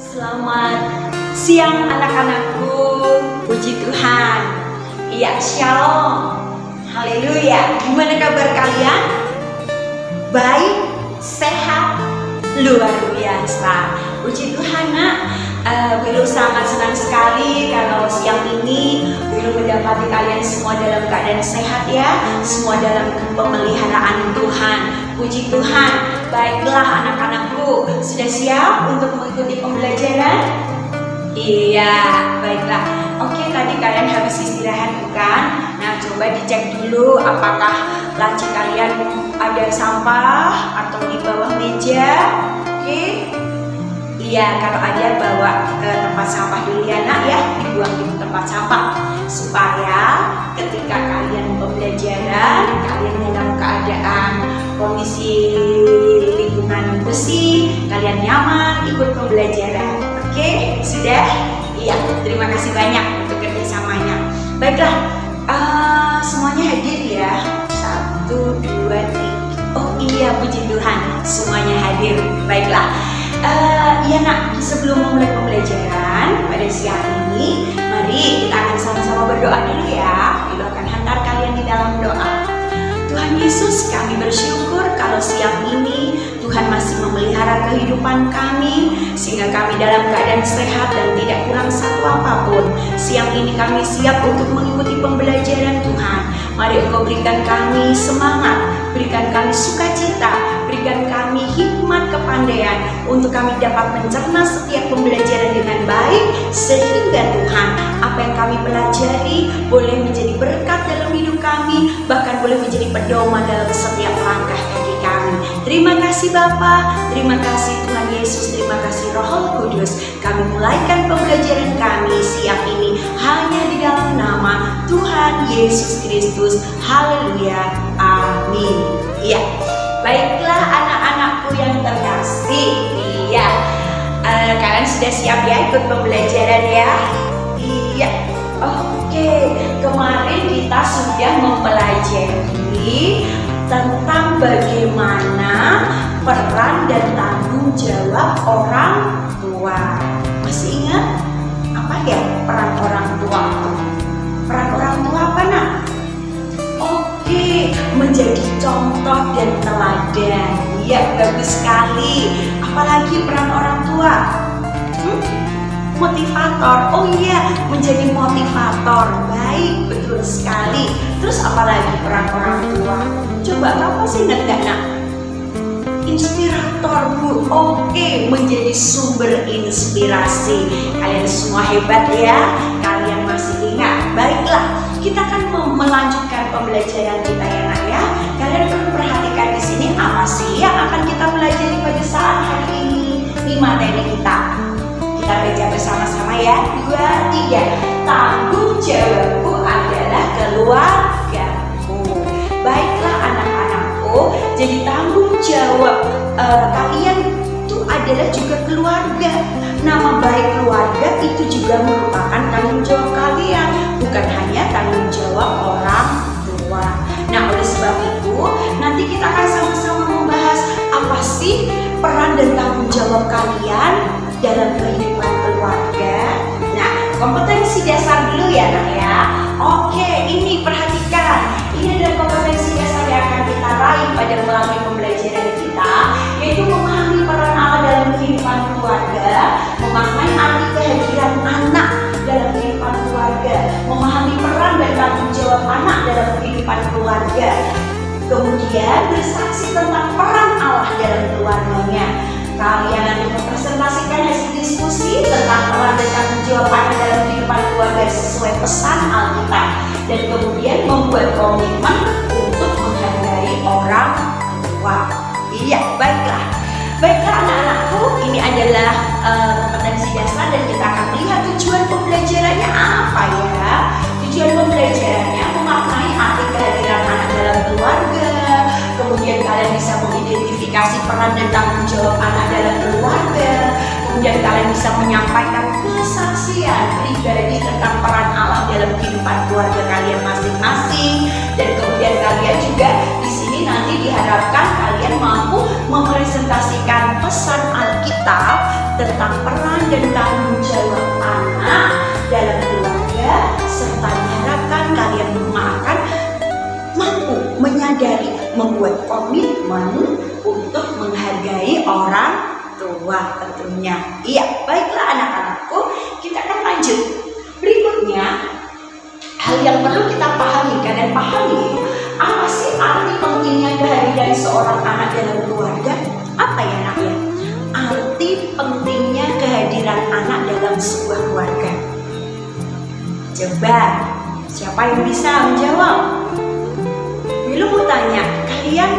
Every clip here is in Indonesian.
Selamat siang anak-anakku, puji Tuhan. Iya, shalom, haleluya. Gimana kabar kalian? Baik, sehat, luar biasa. Puji Tuhan nak. Wilu sangat senang sekali kalau siang ini Wilu mendapati kalian semua dalam keadaan sehat ya, semua dalam pemeliharaan Tuhan. Puji Tuhan. Baiklah anak-anakku, sudah siap untuk mengikuti pembelajaran? Iya, baiklah. Oke, tadi kalian habis istirahat bukan? Nah, coba dicek dulu apakah laci kalian ada sampah atau di bawah meja. Oke. Iya, kalau ada bawa ke tempat sampah dulu ya nak ya, dibuang di tempat sampah supaya ketika kalian pembelajaran kalian dalam keadaan kondisi lingkungan bersih, kalian nyaman ikut pembelajaran. Oke, sudah? Iya, terima kasih banyak untuk kerjasamanya. Baiklah, semuanya hadir ya. 1, 2, 3. Oh iya, puji Tuhan, semuanya hadir. Baiklah. Ya nak, sebelum memulai pembelajaran pada siang ini, mari kita akan sama-sama berdoa dulu ya. Kita akan hantar kalian di dalam doa. Tuhan Yesus, kami bersyukur kalau siang ini Tuhan masih memelihara kehidupan kami sehingga kami dalam keadaan sehat dan tidak kurang satu apapun. Siang ini kami siap untuk mengikuti pembelajaran Tuhan. Mari Engkau berikan kami semangat, berikan kami sukacita, berikan kami hikmat kepandaian untuk kami dapat mencerna setiap pembelajaran dengan baik, sehingga Tuhan apa yang kami pelajari boleh menjadi berkat dalam hidup kami, bahkan boleh menjadi pedoman dalam setiap langkah kaki kami. Terima kasih Bapa, terima kasih Tuhan Yesus, terima kasih Roh Kudus. Kami mulaikan pembelajaran kami siang ini hanya di dalam nama Tuhan Yesus Kristus. Haleluya, amin. Iya. Baiklah anak-anakku yang terkasih, iya, kalian sudah siap ya ikut pembelajaran ya? Iya, oke. Kemarin kita sudah mempelajari tentang bagaimana peran dan tanggung jawab orang tua. Masih ingat apa ya peran orang tua? Peran orang tua apa nak? Menjadi contoh dan teladan. Ya, bagus sekali. Apalagi peran orang tua? Motivator. Oh iya, menjadi motivator. Baik, betul sekali. Terus apalagi peran orang tua? Coba kamu masih ingat gak nak? Inspirator bu. Oke, menjadi sumber inspirasi. Kalian semua hebat ya. Kalian masih ingat. Baiklah, kita akan melanjutkan pembelajaran kita ya nak ya. Kalian perlu perhatikan di sini apa sih yang akan kita pelajari pada saat hari ini. Ini materi kita. Kita baca bersama-sama ya. 2, 3. Tanggung jawabku adalah keluargaku. Baiklah anak-anakku. Jadi tanggung jawab kalian itu adalah juga keluarga. Nama baik keluarga itu juga merupakan tanggung jawab kalian, bukan hanya tanggung jawab orang tua. Nah, oleh sebab itu, nanti kita akan sama-sama membahas apa sih peran dan tanggung jawab kalian dalam kehidupan keluarga. Nah, kompetensi dasar dulu ya nak ya. Oke, ini perhatikan. Ini adalah kompetensi dasar yang akan kita raih pada melalui pembelajaran kita, yaitu memahami peran Allah dalam kehidupan keluarga, memaknai arti kehadiran anak dalam kehidupan keluarga, memahami peran dan tanggung jawab anak dalam kehidupan keluarga, kemudian bersaksi tentang peran Allah dalam keluarganya. Kalian nanti mempresentasikan hasil diskusi tentang peran dan tanggung jawab anak dalam kehidupan keluarga sesuai pesan Alkitab, dan kemudian membuat komitmen untuk menghargai orang tua. Iya, baiklah. Baiklah anak-anakku, ini adalah kompetensi dasar dan kita akan melihat tujuan pembelajarannya apa ya. Tujuan pembelajarannya memaknai arti kehadiran anak dalam keluarga. Kemudian kalian bisa mengidentifikasi peran dan tanggung jawab anak dalam keluarga. Kemudian kalian bisa menyampaikan kesaksian pribadi tentang peran Allah dalam kehidupan keluarga kalian masing-masing. Dan kemudian kalian juga di sini nanti diharapkan kalian mampu mempresentasikan pesan Alkitab tentang peran dan tanggung jawab anak dalam keluarga, serta diharapkan kalian akan mampu menyadari, membuat komitmen untuk menghargai orang tua tentunya. Iya, baiklah anak-anakku, kita akan lanjut. Berikutnya, hal yang perlu kita pahami, kalian pahami, apa sih arti pentingnya kehadiran seorang anak dalam keluarga? Apa ya nak ya? Arti pentingnya kehadiran anak dalam sebuah keluarga. Coba, siapa yang bisa menjawab? Wilu mau tanya, kalian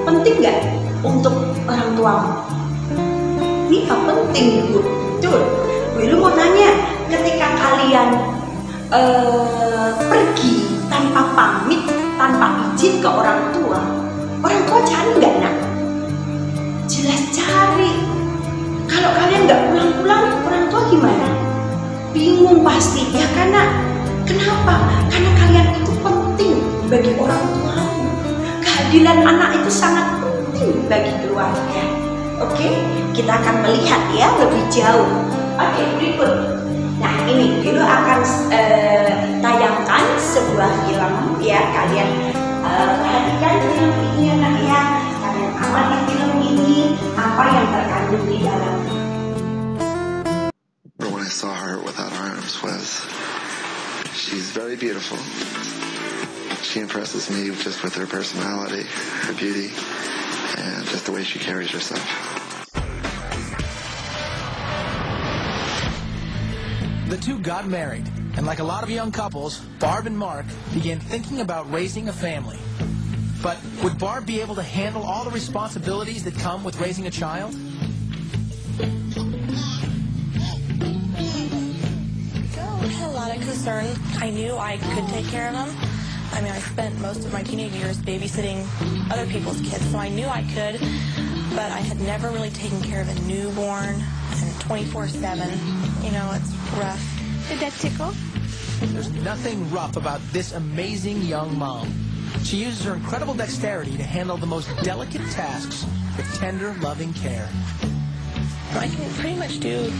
penting nggak untuk orang tuamu? Ini penting, Bu. Betul. Wilu mau tanya, ketika kalian pergi tanpa pamit, tanpa izin ke orang tua cari nggak nak? Jelas cari. Kalau kalian nggak pulang-pulang, orang tua gimana? Bingung pasti, ya kan nak? Kenapa? Karena kalian itu penting bagi orang tua. Kehadiran anak itu sangat penting bagi keluarga. Oke, kita akan melihat ya lebih jauh. Oke, berikut. Nah ini Wilu akan tayangkan sebuah film ya. Kalian perhatikan film ini anak ya. Kalian amati film ini, apa yang terkandung di dalam. When I saw her without arms was, she's very beautiful. She impresses me just with her personality, her beauty, and just the way she carries herself. The two got married, and like a lot of young couples, Barb and Mark began thinking about raising a family. But would Barb be able to handle all the responsibilities that come with raising a child? I had a lot of concern. I knew I could take care of them. I mean, I spent most of my teenage years babysitting other people's kids, so I knew I could, but I had never really taken care of a newborn and 24/7. You know, it's rough. Did that tickle? There's nothing rough about this amazing young mom. She uses her incredible dexterity to handle the most delicate tasks with tender, loving care. I can pretty much do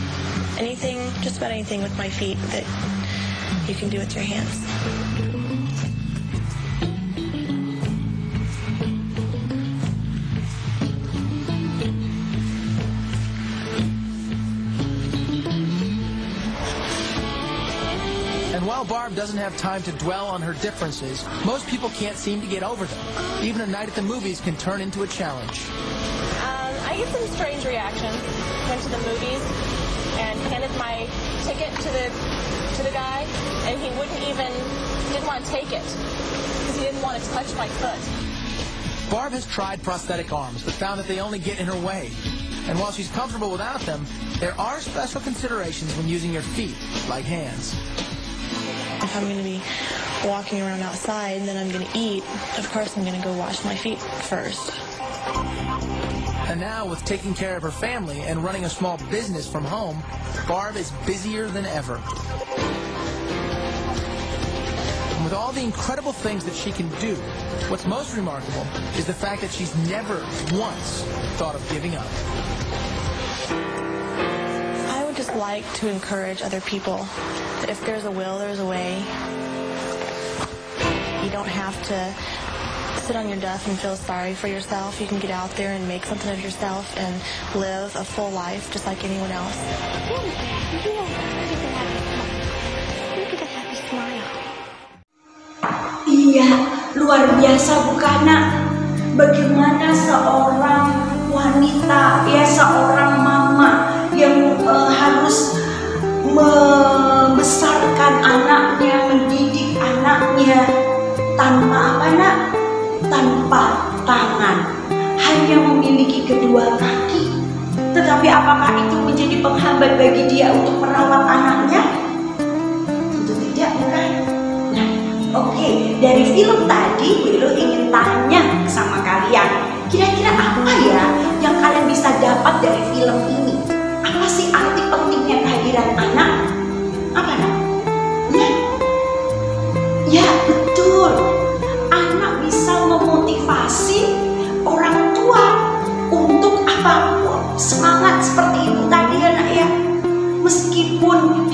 anything, just about anything with my feet that you can do with your hands. And while Barb doesn't have time to dwell on her differences, most people can't seem to get over them. Even a night at the movies can turn into a challenge. I get some strange reactions. Went to the movies and handed my ticket to the guy, and he didn't want to take it because he didn't want to touch my foot. Barb has tried prosthetic arms, but found that they only get in her way. And while she's comfortable without them, there are special considerations when using your feet, like hands. If I'm going to be walking around outside and then I'm going to eat, of course I'm going to go wash my feet first. And now, with taking care of her family and running a small business from home, Barb is busier than ever. And with all the incredible things that she can do, what's most remarkable is the fact that she's never once thought of giving up. I would just like to encourage other people that if there's a will, there's a way. You don't have to sit on your duff and feel sorry for yourself. You can get out there and make something of yourself and live a full life just like anyone else. Look at that happy smile. Iya, luar biasa bukan nak? Bagaimana seorang wanita, ya seorang mama yang harus membesarkan anaknya, mendidik anaknya tanpa apa nak? Tanpa tangan, hanya memiliki kedua kaki. Tetapi apakah itu menjadi penghambat bagi dia untuk merawat anaknya? Tentu tidak, bukan? Nah, oke, dari film tadi Wilu ingin tanya sama kalian, kira-kira apa ya yang kalian bisa dapat dari film ini? Apa sih arti pentingnya kehadiran anak? Apa nak? Ya betul. Anak bisa memotivasi orang tua untuk apa? Semangat seperti itu tadi anak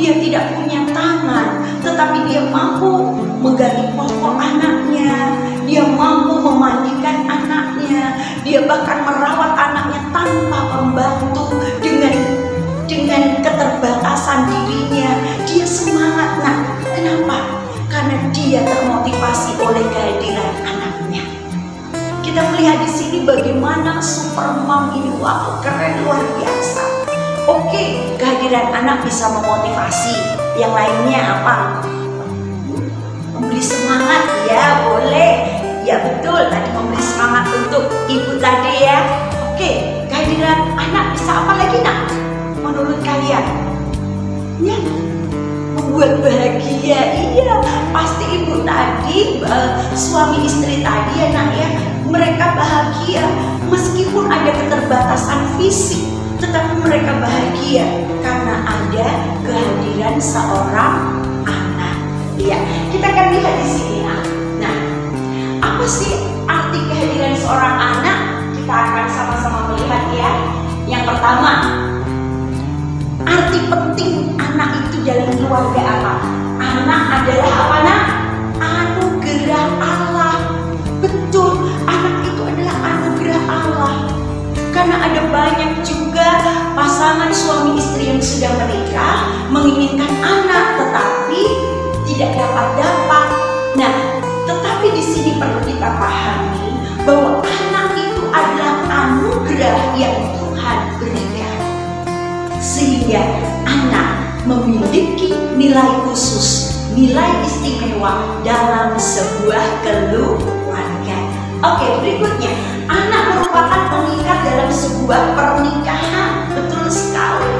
dia tidak punya tangan, tetapi dia mampu menggali popok anaknya, dia mampu memandikan anaknya, dia bahkan merawat anaknya tanpa pembantu dengan keterbatasan dirinya. Dia semangat, nak. Kenapa? Karena dia termotivasi oleh kehadiran anaknya. Kita melihat di sini bagaimana super mom ini, wow, keren, luar biasa. Oke, kehadiran anak bisa memotivasi. Yang lainnya apa? Memberi semangat, ya boleh. Ya betul, tadi memberi semangat untuk ibu tadi ya. Oke, kehadiran anak bisa apa lagi, nak? Menurut kalian? Ya, membuat bahagia. Iya, pasti ibu tadi, suami istri tadi ya, nak ya, mereka bahagia meskipun ada keterbatasan fisik, tetapi mereka bahagia karena ada kehadiran seorang anak. Iya, kita akan lihat di sini. Nah, apa sih arti kehadiran seorang anak? Kita akan sama-sama melihat ya. Yang pertama, arti penting anak itu dalam keluarga apa? Anak adalah apa, nak? Anugerah Allah. Betul, anak itu adalah anugerah Allah. Karena ada banyak juga pasangan suami istri yang sudah menikah menginginkan anak tetapi tidak dapat. Nah, tetapi di sini perlu kita pahami bahwa anak itu adalah anugerah yang Tuhan berikan. Sehingga anak memiliki nilai khusus, nilai istimewa dalam sebuah keluarga. Oke, berikutnya, anak merupakan pengikat dalam sebuah pernikahan. Betul sekali.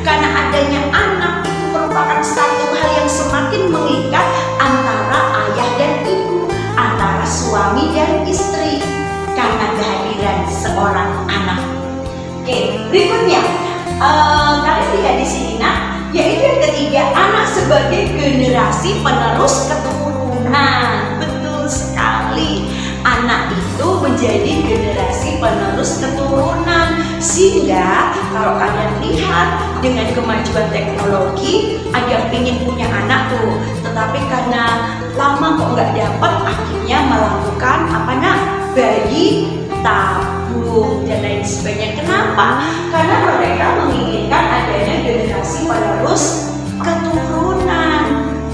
Karena adanya anak itu merupakan satu hal yang semakin mengikat antara ayah dan ibu, antara suami dan istri, karena kehadiran seorang anak. Oke, berikutnya, kalian lihat di sini, nak, yaitu yang ketiga, anak sebagai generasi penerus keturunan. Betul sekali. Anak itu menjadi generasi penerus keturunan. Sehingga kalau kalian lihat dengan kemajuan teknologi, ada yang ingin punya anak tuh, tetapi karena lama kok nggak dapat, akhirnya melakukan apa, nak? Bayi tabung dan lain sebagainya. Kenapa? Karena mereka menginginkan adanya generasi penerus keturunan.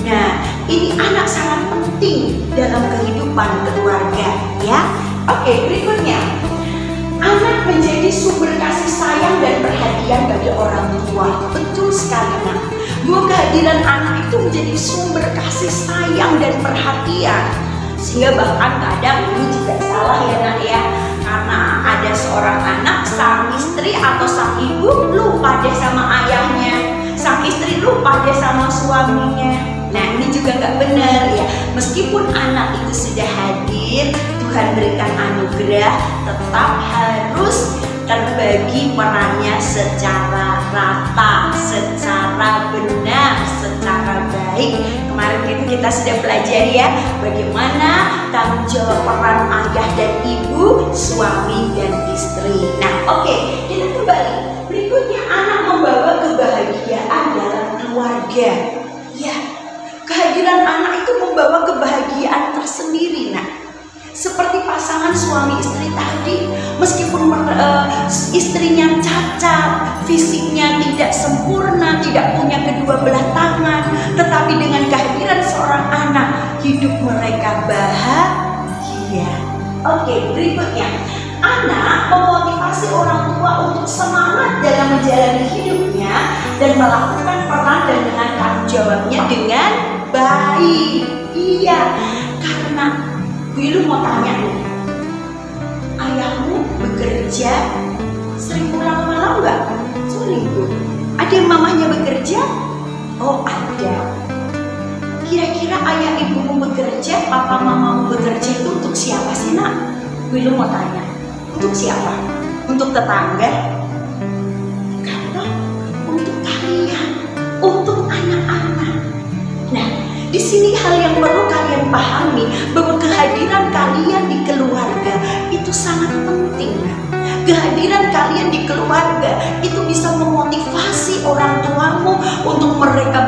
Nah, ini anak sangat penting dalam kehidupan keluarga, ya. Oke, berikutnya, anak menjadi sumber kasih sayang dan perhatian bagi orang tua. Betul sekali, nak. Bahwa kehadiran anak itu menjadi sumber kasih sayang dan perhatian. Sehingga bahkan kadang ini juga salah ya, nak ya. Karena ada seorang anak, sang istri atau sang ibu lupa deh sama ayahnya, sang istri lupa deh sama suaminya. Nah, ini juga nggak benar ya. Meskipun anak itu sudah hadir, Tuhan berikan anugerah, tetap harus terbagi perannya secara rata, secara benar, secara baik. Kemarin kita sudah pelajari ya, bagaimana tanggung jawab peran ayah dan ibu, suami dan istri. Nah, oke, kita kembali. Berikutnya, anak membawa kebahagiaan dalam keluarga. Ya, kehadiran anak itu membawa kebahagiaan tersendiri, nak. Seperti pasangan suami istri tadi, meskipun istrinya cacat, fisiknya tidak sempurna, tidak punya kedua belah tangan, tetapi dengan kehadiran seorang anak, hidup mereka bahagia. Oke, berikutnya, anak memotivasi orang tua untuk semangat dalam menjalani hidupnya dan melakukan peran dan dengan tanggung jawabnya dengan baik. Iya, karena Wilu mau tanya nih, ayahmu bekerja sering pulang malam nggak? Sering tuh. Ada yang mamahnya bekerja? Oh ada. Kira-kira ayah ibumu bekerja, papa mamamu bekerja itu untuk siapa sih, nak? Wilu mau tanya. Untuk siapa? Untuk tetangga? Bukan, untuk kalian, untuk anak-anak. Nah, di sini hal yang perlu kalian pahami bahwa kehadiran kalian di keluarga itu sangat penting. Kehadiran kalian di keluarga itu bisa memotivasi orang tuamu untuk mereka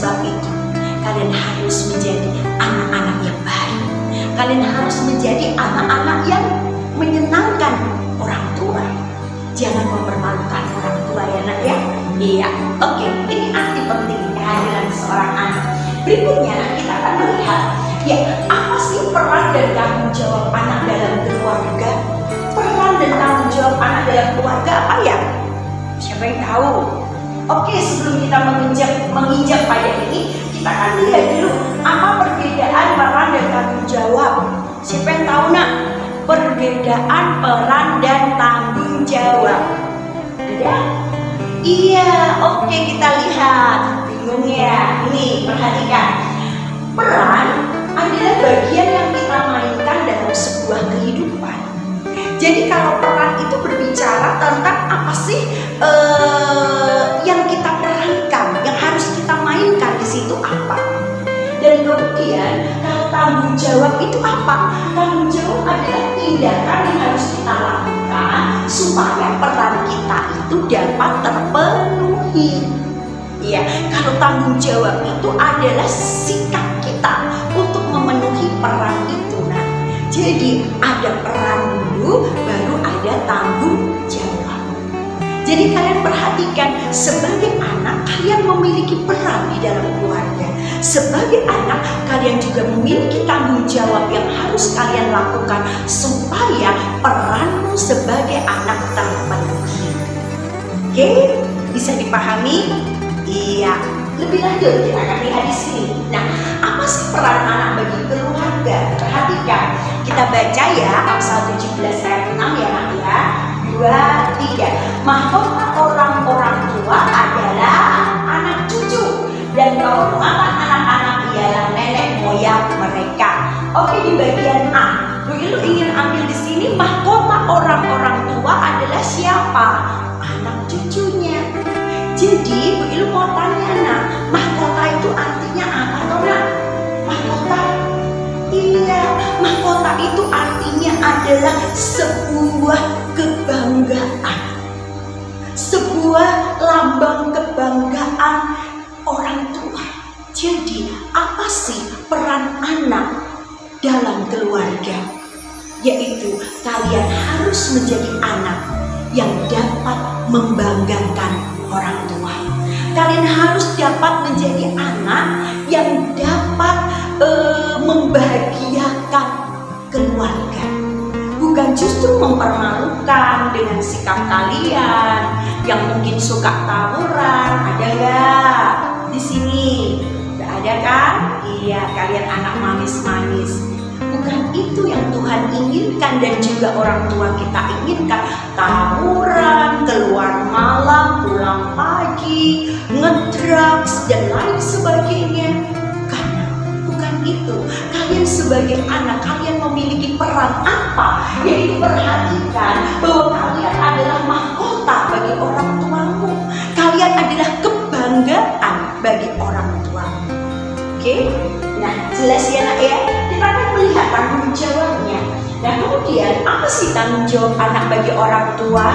sebab itu kalian harus menjadi anak-anak yang baik. Kalian harus menjadi anak-anak yang menyenangkan orang tua. Jangan mempermalukan orang tua ya nak ya. Iya, oke. Ini arti penting kehadiran seorang anak. Berikutnya kita akan melihat ya, apa sih peran dan tanggung jawab anak dalam keluarga? Peran dan tanggung jawab anak dalam keluarga apa ya? Siapa yang tahu? Oke, sebelum kita menginjak pada ini, kita akan lihat dulu apa perbedaan peran dan tanggung jawab. Siapa yang tahu nak? Perbedaan peran dan tanggung jawab. Ada? Iya, oke, kita lihat. Bingung ya? Ini perhatikan. Peran adalah bagian yang kita mainkan dalam sebuah kehidupan. Jadi kalau peran itu berbicara tentang apa sih yang kita perankan, yang harus kita mainkan di situ apa. Dan kemudian kalau tanggung jawab itu apa? Tanggung jawab adalah tindakan yang harus kita lakukan supaya peran kita itu dapat terpenuhi. Ya, kalau tanggung jawab itu adalah sikap kita untuk memenuhi peran itu. Nah, jadi ada peran dulu, baru ada tanggung jawab. Jadi kalian perhatikan, sebagai anak kalian memiliki peran di dalam keluarga. Sebagai anak kalian juga memiliki tanggung jawab yang harus kalian lakukan supaya peranmu sebagai anak terpenuhi. Oke, bisa dipahami? Iya, lebih lanjut kita akan lihat di sini. Nah, apa sih peran anak bagi keluarga? Perhatikan, kita baca ya Amsal 17 ayat 6 ya nak ya. 2, 3. Mahkota orang-orang tua adalah anak cucu, dan kehormatan anak-anak ialah nenek moyang mereka. Oke, di bagian A, Bu Ilu ingin ambil di sini mahkota orang-orang tua adalah siapa? Anak cucunya. Jadi Bu Ilu mau tanya nak, mahkota itu artinya apa toh nak? Mahkota? Iya, mahkota itu artinya adalah sebuah kebanggaan, sebuah lambang kebanggaan orang tua. Jadi apa sih peran anak dalam keluarga? Yaitu kalian harus menjadi anak yang dapat membanggakan orang tua. Kalian harus dapat menjadi anak yang dapat membahagiakan keluarga. Bukan justru mempermalukan dengan sikap kalian yang mungkin suka tawuran. Ada nggak di sini? Nggak ada kan? Iya, kalian anak manis-manis. Bukan itu yang Tuhan inginkan dan juga orang tua kita inginkan. Tawuran, keluar malam, pulang pagi, ngedrugs dan lain sebagainya. Bukan itu. Kalian sebagai anak, kalian memiliki peran apa? Yaitu perhatikan bahwa kalian adalah mahkota bagi orang tuamu. Kalian adalah kebanggaan bagi orang tuamu. Oke? Nah, jelas ya nak ya? Kita akan melihat tanggung jawabnya. Nah, kemudian apa sih tanggung jawab anak bagi orang tua?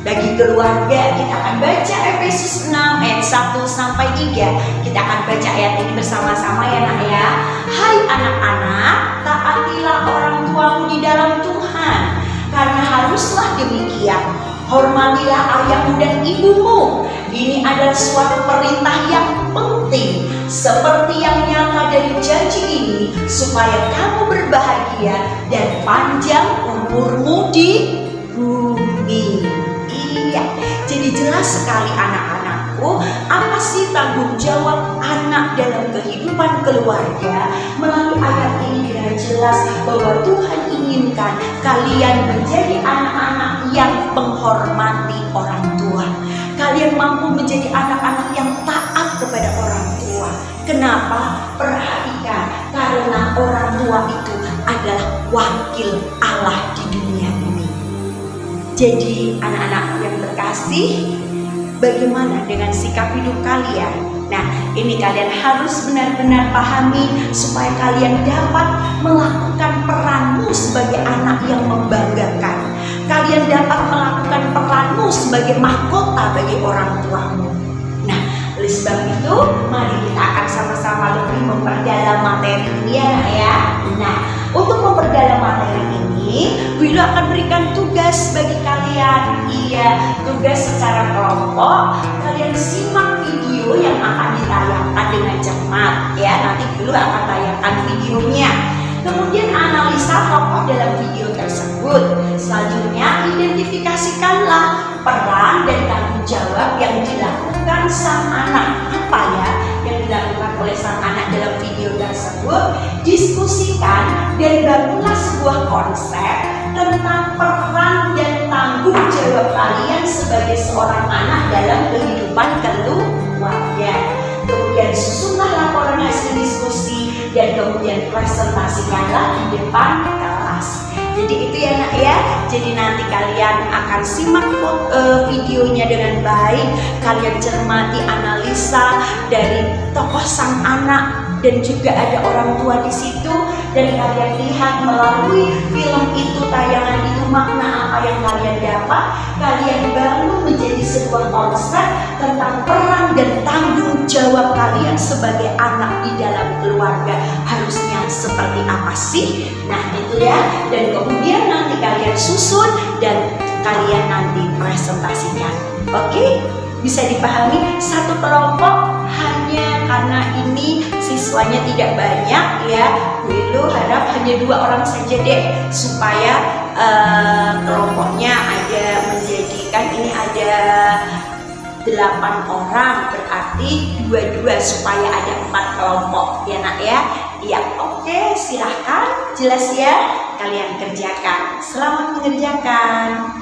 Bagi keluarga, kita akan baca Efesus 6 ayat 1 sampai 3. Kita akan baca ayat ini bersama-sama ya nak ya. Hai anak-anak, taatilah orang tuamu di dalam Tuhan, karena haruslah demikian. Hormatilah ayahmu dan ibumu. Ini adalah suatu perintah yang penting, seperti yang nyata dari janji ini, supaya kamu berbahagia dan panjang umurmu di bumi. Iya, jadi jelas sekali anak-anakku, apa sih tanggung jawab anak dalam kehidupan keluarga? Melalui ayat ini dengan jelas bahwa Tuhan inginkan kalian menjadi anak-anak yang menghormati orang tua. Kalian mampu menjadi anak-anak yang taat kepada orang tua. Kenapa? Perhatikan, karena orang tua itu adalah wakil Allah di dunia ini. Jadi anak-anak yang terkasih, bagaimana dengan sikap hidup kalian? Nah, ini kalian harus benar-benar pahami supaya kalian dapat melakukan peranmu sebagai anak yang membanggakan. Kalian dapat melakukan peranmu sebagai mahkota bagi orang tuamu. Nah, oleh sebab itu, mari lebih memperdalam materi ini ya. Nah, untuk memperdalam materi ini, Bu Ilu akan berikan tugas bagi kalian. Iya, tugas secara kelompok. Kalian simak video yang akan ditayangkan dengan cermat ya. Nanti Bu Ilu akan tayangkan videonya. Kemudian analisa tokoh dalam video tersebut. Selanjutnya identifikasikanlah peran dan tanggung jawab yang dilakukan sang anak. Apa ya yang dilakukan oleh sang anak dalam video tersebut? Diskusikan dan bangunlah sebuah konsep tentang peran dan tanggung jawab kalian sebagai seorang anak dalam kehidupan keluarga. Kemudian susunlah laporan hasil diskusi dan kemudian presentasikanlah di depan kelas. Jadi itu ya nak ya. Jadi nanti kalian akan simak videonya dengan baik. Kalian cermati analisa dari tokoh sang anak dan juga ada orang tua di situ, dan kalian lihat melalui film itu, tayangan itu, makna apa yang kalian dapat. Kalian bangun menjadi sebuah konsep tentang peran dan tanggung jawab kalian sebagai anak di dalam keluarga. Harusnya seperti apa sih? Nah itu ya. Dan kemudian nanti kalian susun dan kalian nanti presentasikan. Oke? Bisa dipahami, satu kelompok hanya karena ini siswanya tidak banyak ya. Bu Ilu harap hanya 2 orang saja deh, supaya kelompoknya ada menjadikan ini ada 8 orang, berarti 2-2 supaya ada 4 kelompok ya nak ya. Ya oke, silahkan, jelas ya, kalian kerjakan. Selamat mengerjakan.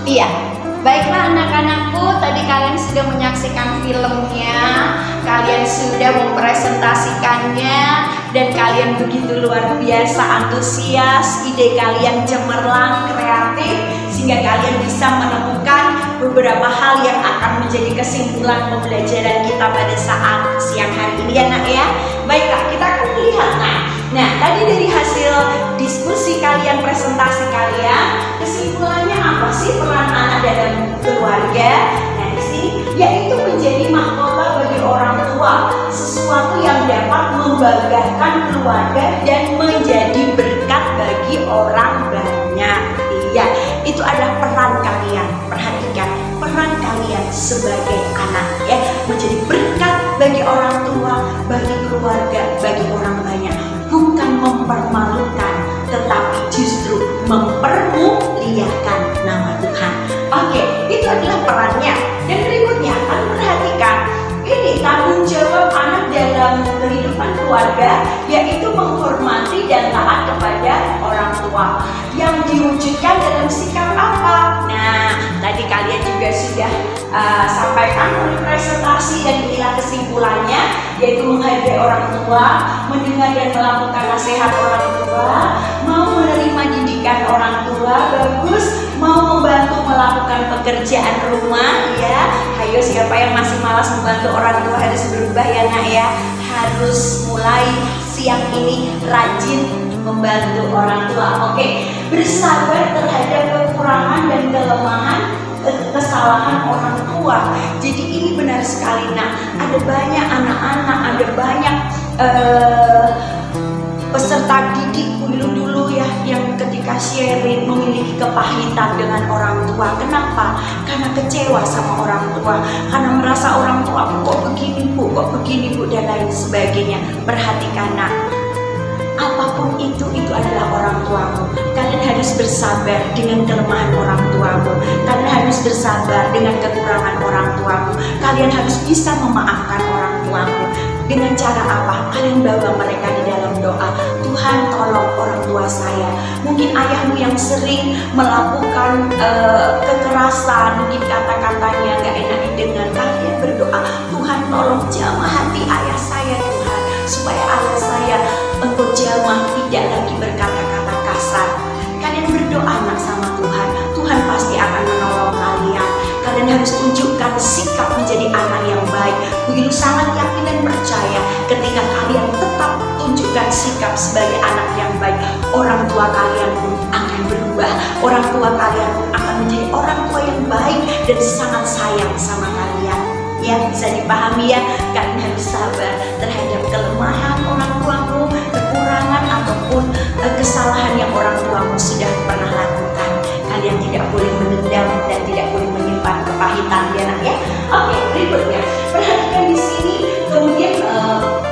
Iya, baiklah anak-anakku, tadi kalian sudah menyaksikan filmnya, kalian sudah mempresentasikannya, dan kalian begitu luar biasa antusias, ide kalian cemerlang, kreatif, sehingga kalian bisa menemukan beberapa hal yang akan menjadi kesimpulan pembelajaran kita pada saat siang hari ini ya nak ya. Baiklah, kita akan lihat nah tadi dari hasil diskusi kalian, presentasi kalian, kesimpulannya apa sih peran anak dalam keluarga? Nah di sini yaitu menjadi mahkota bagi orang tua, sesuatu yang dapat membanggakan keluarga dan menjadi berkat bagi orang banyak. Iya, itu adalah peran kalian. Perhatikan peran kalian sebagai anak ya, menjadi berkat bagi orang tua, bagi keluarga, bagi orang banyak. Bukan mempermalukan, tetapi justru mempermuliakan nama Tuhan. Oke, itu adalah perannya. Dan berikutnya, kalian perhatikan ini tanggung jawab anak dalam kehidupan keluarga, yaitu menghormati dan taat kepada orang tua. Yang diwujudkan dalam sikap apa? Nah, tadi kalian juga sudah sampaikan melalui presentasi dan inilah kesimpulannya, yaitu menghargai orang tua, mendengar dan melakukan nasihat orang tua, mau menerima didikan orang tua, bagus, mau membantu melakukan pekerjaan rumah ya. Ayo siapa yang masih malas membantu orang tua harus berubah ya nak ya. Harus mulai siang ini rajin membantu orang tua. Oke, bersabar terhadap kekurangan dan kelemahan, kesalahan orang tua. Jadi ini benar sekali. Nah, ada banyak anak-anak, ada banyak peserta didik dulu ya yang ketika sharing memiliki kepahitan dengan orang tua. Kenapa? Karena kecewa sama orang tua, karena merasa orang tua kok begini bu, kok begini bu, dan lain sebagainya. Perhatikan nak, apapun itu adalah orang tuamu. Kalian harus bersabar dengan kelemahan orang tuamu. Kalian harus bersabar dengan kekurangan orang tuamu. Kalian harus bisa memaafkan orang tuamu. Dengan cara apa? Kalian bawa mereka di dalam doa. Tuhan tolong orang tua saya. Mungkin ayahmu yang sering melakukan kekerasan, mungkin kata-katanya gak enak didengar. Kalian berdoa, Tuhan tolong jamah hati ayah saya Tuhan, supaya ayah saya harus tunjukkan sikap menjadi anak yang baik. Begitu sangat yakin dan percaya ketika kalian tetap tunjukkan sikap sebagai anak yang baik, orang tua kalian pun akan berubah. Orang tua kalian pun akan menjadi orang tua yang baik dan sangat sayang sama kalian. Ya, bisa dipahami ya, kalian harus sabar terhadap kelemahan orang tuamu, kekurangan ataupun kesalahan yang orang tuamu sudah pernah lakukan. Kalian tidak boleh menendam dan tidak boleh menyimpan kepahitan ya nak ya. Oke, berikutnya perhatikan di sini. Kemudian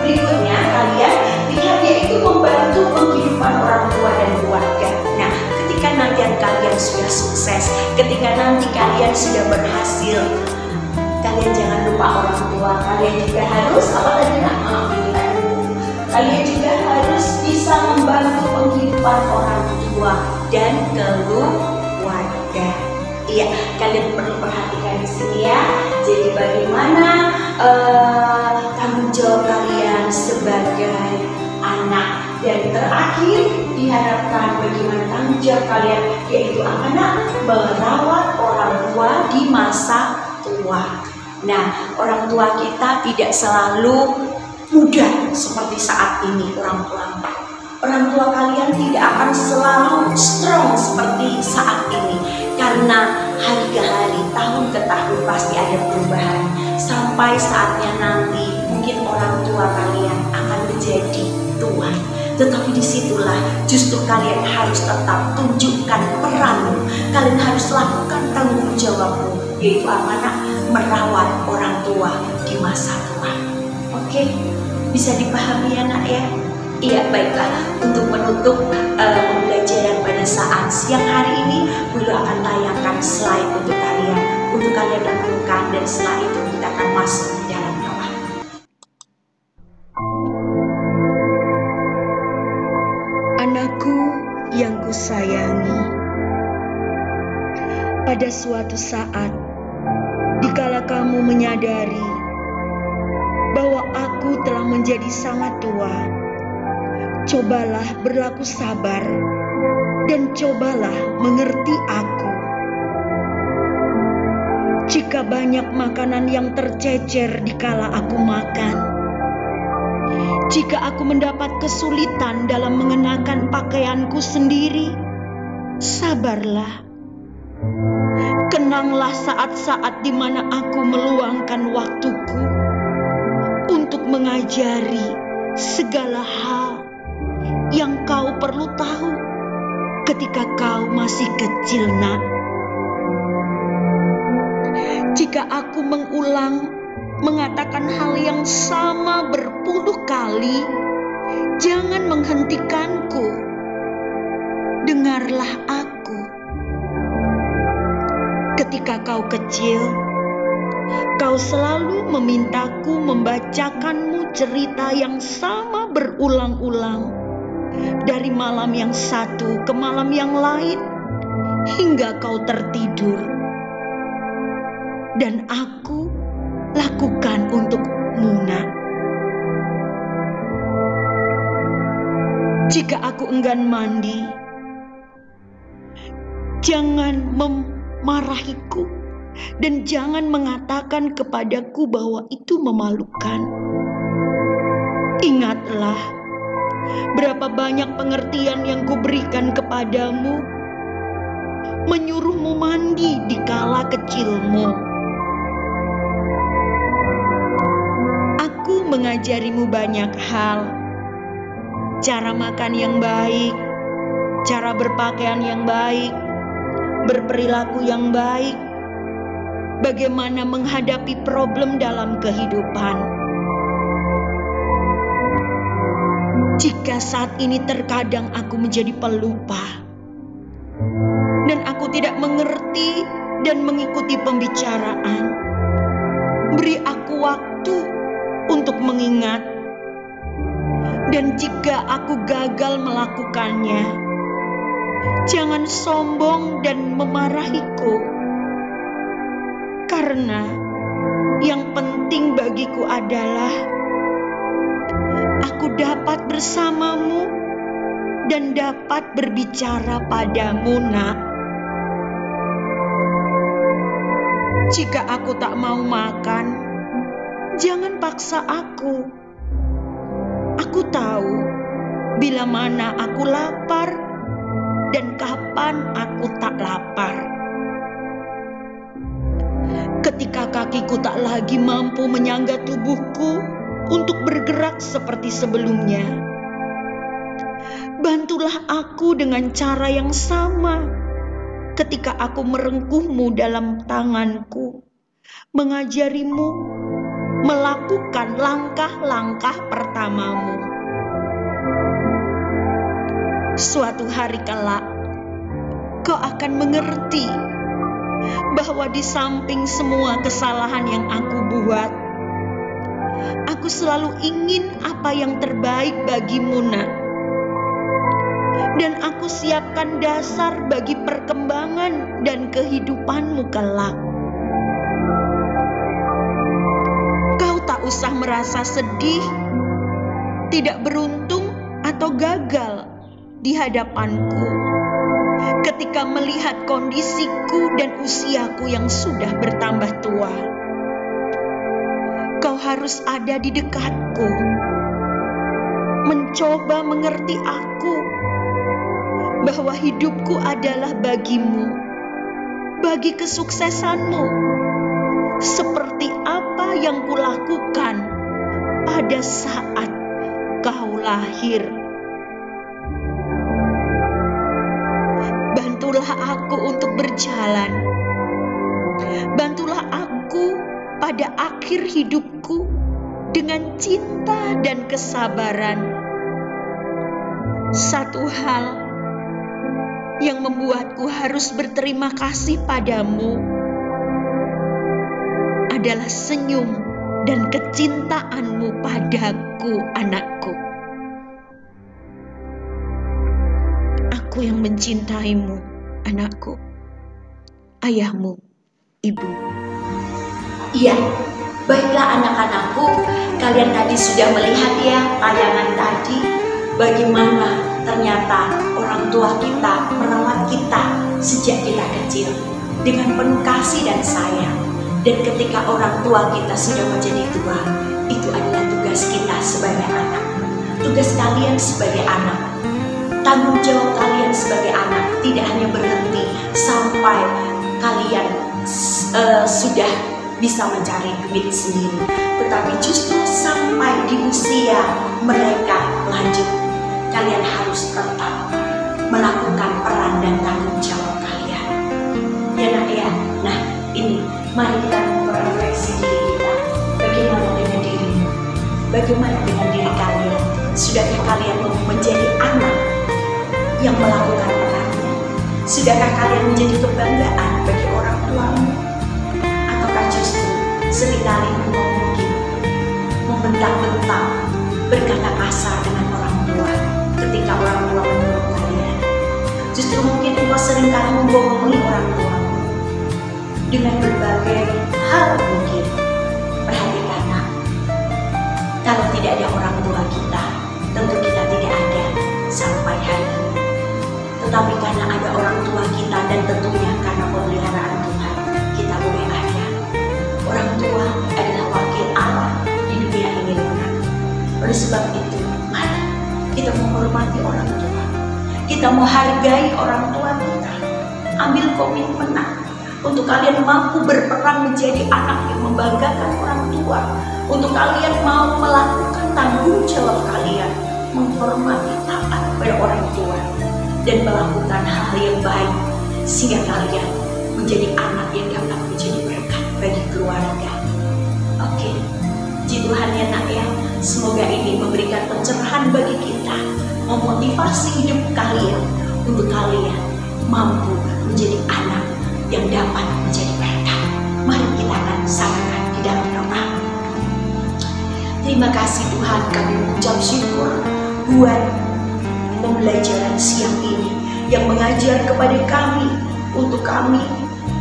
berikutnya kalian lihat yaitu membantu penghidupan orang tua dan keluarga. Nah, ketika nanti kalian sudah sukses, ketika nanti kalian sudah berhasil, kalian jangan lupa orang tua. Kalian juga harus kalian juga harus bisa membantu penghidupan orang tua dan keluarga. Iya, kalian perlu perhatikan di sini ya. Jadi bagaimana tanggung jawab kalian sebagai anak, dan terakhir diharapkan bagaimana tanggung jawab kalian yaitu anak merawat orang tua di masa tua. Nah, orang tua kita tidak selalu muda seperti saat ini orang tua. Orang tua kalian tidak akan selalu strong seperti saat ini, karena hari ke hari, tahun ke tahun pasti ada perubahan. Sampai saatnya nanti mungkin orang tua kalian akan menjadi tua. Tetapi disitulah justru kalian harus tetap tunjukkan peranmu. Kalian harus lakukan tanggung jawabmu, yaitu amanah merawat orang tua di masa tua. Oke, bisa dipahami ya nak ya? Iya, baiklah. Untuk menutup pembelajaran pada saat siang hari ini, Bulu akan tayangkan slide untuk kalian renungkan, dan setelah itu kita akan masuk di dalam doa. Anakku yang kusayangi, pada suatu saat, dikala kamu menyadari bahwa aku telah menjadi sangat tua, cobalah berlaku sabar dan cobalah mengerti aku. Jika banyak makanan yang tercecer dikala aku makan, jika aku mendapat kesulitan dalam mengenakan pakaianku sendiri, sabarlah. Kenanglah saat-saat di mana aku meluangkan waktuku untuk mengajari segala hal yang kau perlu tahu ketika kau masih kecil, nak. Jika aku mengatakan hal yang sama berpuluh kali, jangan menghentikanku. Dengarlah aku. Ketika kau kecil, kau selalu memintaku membacakanmu cerita yang sama berulang-ulang, dari malam yang satu ke malam yang lain, hingga kau tertidur. Dan aku lakukan untukmu, nak. Jika aku enggan mandi, jangan memarahiku dan jangan mengatakan kepadaku bahwa itu memalukan. Ingatlah berapa banyak pengertian yang kuberikan kepadamu, menyuruhmu mandi di kala kecilmu. Aku mengajarimu banyak hal, cara makan yang baik, cara berpakaian yang baik, berperilaku yang baik, bagaimana menghadapi problem dalam kehidupan. Jika saat ini terkadang aku menjadi pelupa dan aku tidak mengerti dan mengikuti pembicaraan, beri aku waktu untuk mengingat. Dan jika aku gagal melakukannya, jangan sombong dan memarahiku, karena yang penting bagiku adalah aku dapat bersamamu dan dapat berbicara padamu, nak. Jika aku tak mau makan, jangan paksa aku. Aku tahu bila mana aku lapar dan kapan aku tak lapar. Ketika kakiku tak lagi mampu menyangga tubuhku untuk bergerak seperti sebelumnya, bantulah aku dengan cara yang sama ketika aku merengkuhmu dalam tanganku, mengajarimu melakukan langkah-langkah pertamamu. Suatu hari kelak, kau akan mengerti bahwa di samping semua kesalahan yang aku buat, aku selalu ingin apa yang terbaik bagimu, nak. Dan aku siapkan dasar bagi perkembangan dan kehidupanmu kelak. Kau tak usah merasa sedih, tidak beruntung atau gagal di hadapanku ketika melihat kondisiku dan usiaku yang sudah bertambah tua. Kau harus ada di dekatku, mencoba mengerti aku, bahwa hidupku adalah bagimu, bagi kesuksesanmu, seperti apa yang kulakukan pada saat kau lahir. Bantulah aku untuk berjalan. Bantulah aku pada akhir hidupku dengan cinta dan kesabaran. Satu hal yang membuatku harus berterima kasih padamu adalah senyum dan kecintaanmu padaku, anakku. Aku yang mencintaimu, anakku, ayahmu, ibu. Iya, baiklah anak-anakku, kalian tadi sudah melihat ya tayangan tadi bagaimana ternyata orang tua kita merawat kita sejak kita kecil dengan penuh kasih dan sayang. Dan ketika orang tua kita sudah menjadi tua, itu adalah tugas kita sebagai anak. Tugas kalian sebagai anak, tanggung jawab kalian sebagai anak tidak hanya berhenti sampai kalian sudah bisa mencari duit sendiri, tetapi justru sampai di usia mereka lanjut, kalian harus tetap melakukan peran dan tanggung jawab kalian. Ya nak ya. Nah ini, mari kita merefleksi diri kita. Bagaimana dengan dirimu? Bagaimana dengan diri kalian? Sudahkah kalian menjadi anak yang melakukan perannya? Sudahkah kalian menjadi kebanggaan bagi orang tuamu? Ataukah justru seringkali engkau mungkin membentak-bentak, berkata kasar dengan orang tua ketika orang tua menyuruh kalian? Justru mungkin engkau seringkali membohongi orang tuamu dengan berbagai hal mungkin. Perhatikan nak, kalau tidak ada orang tua kita, tentu kita tidak ada sampai hari ini. Tetapi karena ada orang tua kita dan tentunya karena pemeliharaan Tuhan, kita boleh ada. Orang tua adalah wakil Allah di dunia ini, Luna. Oleh sebab itu, mari kita menghormati orang tua. Kita menghargai orang tua kita. Ambil komitmen untuk kalian mampu berperan menjadi anak yang membanggakan orang tua. Untuk kalian mau melakukan tanggung jawab kalian, menghormati, taat pada orang tua, dan melakukan hal yang baik sehingga kalian menjadi anak yang dapat menjadi berkat bagi keluarga. Oke, puji Tuhan ya nak ya. Semoga ini memberikan pencerahan bagi kita, memotivasi hidup kalian untuk kalian mampu menjadi anak yang dapat menjadi berkat. Mari kita akan samakan di dalam doa. Terima kasih Tuhan, kami mengucap syukur buat pembelajaran siang ini yang mengajar kepada kami untuk kami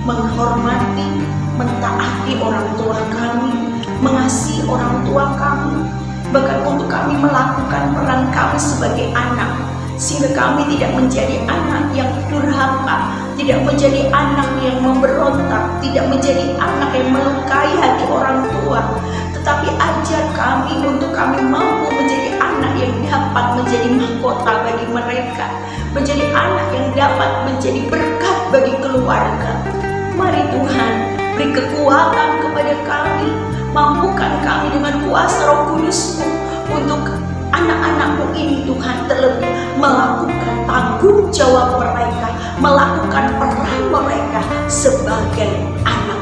menghormati, mentaati orang tua kami, mengasihi orang tua kami, bahkan untuk kami melakukan peran kami sebagai anak sehingga kami tidak menjadi anak yang durhaka, tidak menjadi anak yang memberontak, tidak menjadi anak yang melukai hati orang tua, tetapi ajar kami untuk kami mampu menjadi anak yang dapat menjadi mahkota bagi mereka, menjadi anak yang dapat menjadi berkat bagi keluarga. Mari Tuhan, beri kekuatan kepada kami, mampukan kami dengan kuasa Roh Kudus-Mu untuk anak-anak-Mu ini Tuhan terlebih melakukan tanggung jawab mereka, melakukan peran mereka sebagai anak.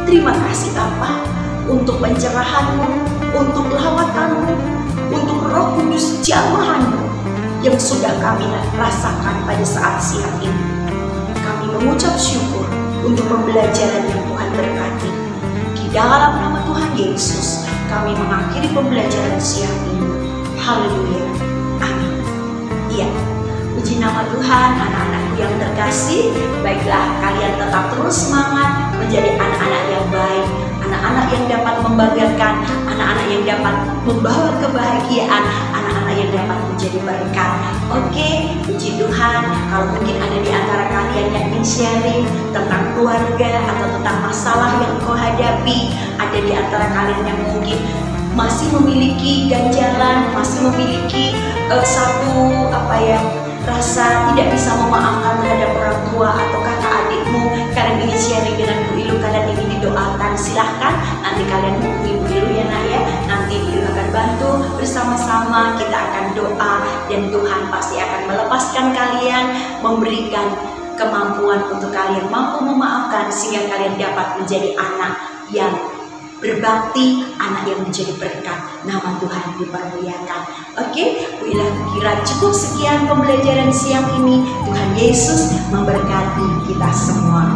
Terima kasih Bapa untuk pencerahan-Mu, untuk lawatan-Mu, untuk Roh Kudus jamahan-Mu yang sudah kami rasakan pada saat siang ini. Kami mengucap syukur untuk pembelajaran yang Tuhan berkati. Di dalam nama Tuhan Yesus, kami mengakhiri pembelajaran siang ini. Haleluya. Amin. Iya. Puji nama Tuhan, anak-anakku yang terkasih. Baiklah, kalian tetap terus semangat menjadi anak-anak yang baik, anak-anak yang dapat membanggakan, anak-anak yang dapat membawa kebahagiaan, anak-anak yang dapat menjadi berkat. Oke, puji Tuhan. Kalau mungkin ada di antara kalian yang ingin sharing tentang keluarga atau tentang masalah yang kau hadapi, ada di antara kalian yang mungkin masih memiliki ganjalan, masih memiliki rasa tidak bisa memaafkan terhadap orang tua atau kakak adikmu, kalian ingin sharing dengan Bu Ilu, kalian ingin didoakan, silahkan. Nanti kalian hubungi Bu Ilu ya nak ya. Nanti Bu Ilu akan bantu bersama-sama, kita akan doa dan Tuhan pasti akan melepaskan kalian, memberikan kemampuan untuk kalian mampu memaafkan sehingga kalian dapat menjadi anak yang berbakti, anak yang menjadi berkat. Nama Tuhan dipermuliakan. Oke, Bu Ila kira cukup sekian pembelajaran siang ini. Tuhan Yesus memberkati kita semua.